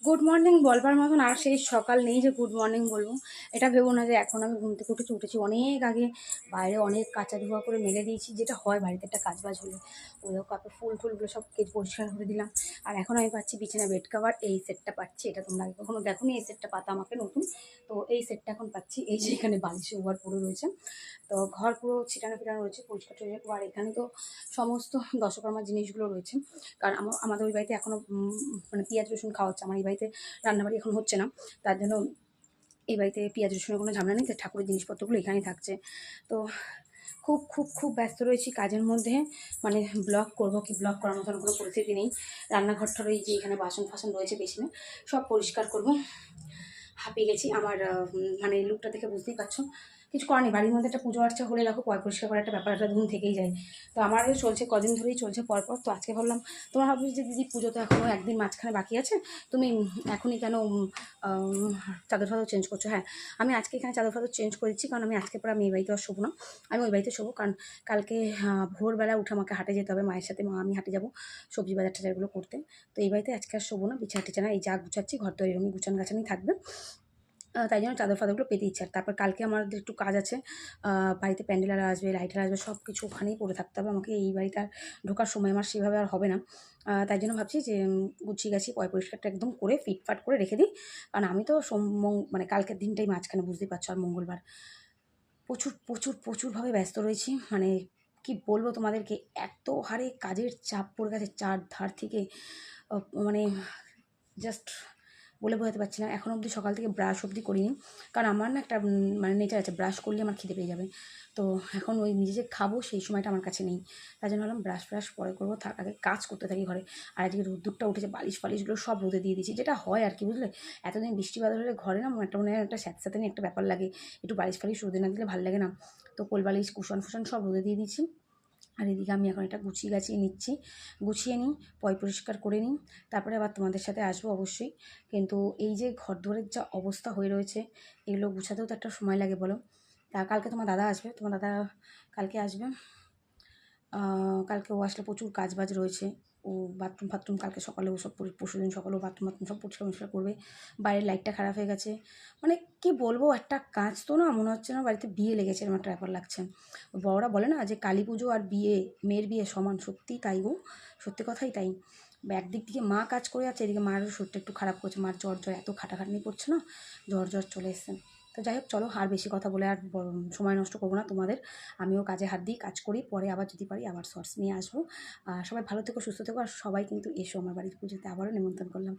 Good morning বলবার মতন আর সেই সকাল নেই যে গুড মর্নিং বলবো। এটা ভেবো না যে এখন আমি ঘুম থেকে উঠেছি অনেক আগে। বাইরে অনেক কাঁচা ধোয়া করে মেলে দিয়েছি, যেটা হয় বাড়িতে একটা কাজবাজ হলে। ওই কাপড় ফুল টুলগুলো সব কেটে পরিষ্কার করে দিলাম। আর এখন আমি পাচ্ছি বিছানা বেড কাভার, এই সেটটা পাচ্ছি। এটা তোমরা আগে কখনো দেখোনি, এই সেটটা পাতা আমাকে নতুন। তো এই সেটটা এখন পাচ্ছি। এই যে এখানে বালিশ ওভার পুরো রয়েছে, তো ঘর পুরো ছিটানো ফিটানো রয়েছে, পরিষ্কার টরিষ্কার। আর এখানে তো সমস্ত দশকর্মার জিনিসগুলো রয়েছে। কারণ আমাদের ওই বাড়িতে এখনও মানে পেঁয়াজ রসুন খাওয়া হচ্ছে, আমার এই বাড়িতে রান্নাবাড়ি এখন হচ্ছে না। তার জন্য এই বাড়িতে পেঁয়াজ রসুনের কোনো ঝামেলা নেই, তো ঠাকুরের জিনিসপত্রগুলো এখানেই থাকছে। তো খুব খুব খুব ব্যস্ত রয়েছি কাজের মধ্যে। মানে ব্লগ করবো কি, ব্লগ করার মতন কোনো পরিস্থিতি নেই। রান্নাঘরটার ওই যে এখানে বাসন ফাসন রয়েছে বেসিনে, সব পরিষ্কার করবো। হাঁপিয়ে গেছি। আমার মানে লুকটা দেখে বুঝতেই পারছো। কিছু করেনি, বাড়ির মধ্যে একটা পুজো আর্চা হলে দেখো পরিষ্কার করার একটা ব্যাপার একটা ধুম থেকেই যায়। তো আমারও চলছে, কদিন ধরেই চলছে পরপর। তো আজকে ভাবলাম, তোমরা ভাবছি যে দিদি পুজো তো এখনও একদিন মাঝখানে বাকি আছে, তুমি এখনই কেন চাদর ফাদর চেঞ্জ করছো? হ্যাঁ, আমি আজকে এখানে চাদর ফাদর চেঞ্জ করেছি, কারণ আমি আজকে পরে আমি এই বাড়িতে আর শোবো না। আমি ওই বাড়িতে শোবো, কারণ কালকে ভোরবেলা উঠে আমাকে হাটে যেতে হবে মায়ের সাথে। আমি হাটে যাবো সবজি বাজার টাজারগুলো করতে। তো এই বাড়িতে আজকে আর শোবো না, বিছানা টিছানা এই যা গুছাচ্ছি ঘর তো এরকমই গুছান গাছানি থাকবে। তাই জন্য চাদর ফাদরগুলো পেতে ইচ্ছে। আর তারপর কালকে আমাদের একটু কাজ আছে, বাড়িতে প্যান্ডেলার আসবে, লাইটার আসবে, সব কিছু ওখানেই পড়ে থাকতে হবে আমাকে। এই বাড়িতে আর ঢোকার সময় আমার সেভাবে আর হবে না। তাই জন্য ভাবছি যে গুছিয়ে গাছি পরিষ্কারটা একদম করে ফিটফাট করে রেখে দিই। কারণ আমি তো মানে কালকের দিনটাই মাঝখানে বুঝতেই পারছো, আর মঙ্গলবার প্রচুর প্রচুর প্রচুরভাবে ব্যস্ত রয়েছি। মানে কি বলবো তোমাদেরকে, এত হারে কাজের চাপ পড়ে গেছে চারধার থেকে। মানে জাস্ট বলে বোঝাতে পারছি না। এখন অবধি সকাল থেকে ব্রাশ অবধি করিনি, কারণ আমার না একটা মানে নেচার আছে, ব্রাশ করলে আমার খিদে পেয়ে যাবে। তো এখন ওই নিজে যে খাবো সেই সময়টা আমার কাছে নেই। তাই জন্য ভাবলাম ব্রাশ ফ্রাশ পরে করবো, থাক আগে কাজ করতে থাকি ঘরে। আর আজকে রোদ্দুরটা উঠেছে, বালিশ ফালিশগুলো সব রোদে দিয়ে দিয়েছি, যেটা হয় আর কি, বুঝলে। এতদিন বৃষ্টি বাদল হলে ঘরে না একটা মানে একটা স্যাঁতস্যাঁতে একটা ব্যাপার লাগে, একটু বালিশ ফালিশ রোদে না দিলে ভালো লাগে না। তো কোল বালিশ কুশন ফুশন সব রোদে দিয়ে দিয়েছি। আর এদিকে আমি এখন এটা গুছিয়ে গাছিয়ে নিচ্ছি, গুছিয়ে নিই, পরিষ্কার করে নিই, তারপরে আবার তোমাদের সাথে আসবো অবশ্যই। কিন্তু এই যে ঘর দুয়ারের যা অবস্থা হয়ে রয়েছে, এগুলো গুছাতেও তো একটা সময় লাগে বলো। তা কালকে তোমার দাদা আসবে, তোমার দাদা কালকে আসবে। কালকে ও আসলে প্রচুর কাজ বাজ রয়েছে। ও বাথরুম ফাথরুম কালকে সকালে ও সব পরশুদিন সকালেও বাথরুম ফাথরুম সব পরিষ্কার করবে। বাইরের লাইটটা খারাপ হয়ে গেছে। মানে কি বলবো, একটা কাজ তো না মনে হচ্ছে না বাড়িতে বিয়ে লেগেছে, এরকম একটা ব্যাপার লাগছে। বড়রা বলে না যে কালী পুজো আর বিয়ে, মেয়ের বিয়ে সমান, সত্যিই তাই গো, সত্যি কথাই তাই। একদিক থেকে মা কাজ করে যাচ্ছে, এদিকে মায়েরও শরীরটা একটু খারাপ করছে, মার জ্বর জ্বর এত খাটাখাটনি করছে না, জ্বর জ্বর চলে এসছে। তো যাই হোক, চলো আর বেশি কথা বলে আর সময় নষ্ট করবো না তোমাদের। আমিও কাজে হাত দিই, কাজ করি, পরে আবার যদি পারি আবার শর্টস নিয়ে আসবো। সবাই ভালো থেকো, সুস্থ থেকো, আর সবাই কিন্তু এসো আমার বাড়ির পুজোতে, আবারও নিমন্ত্রণ করলাম।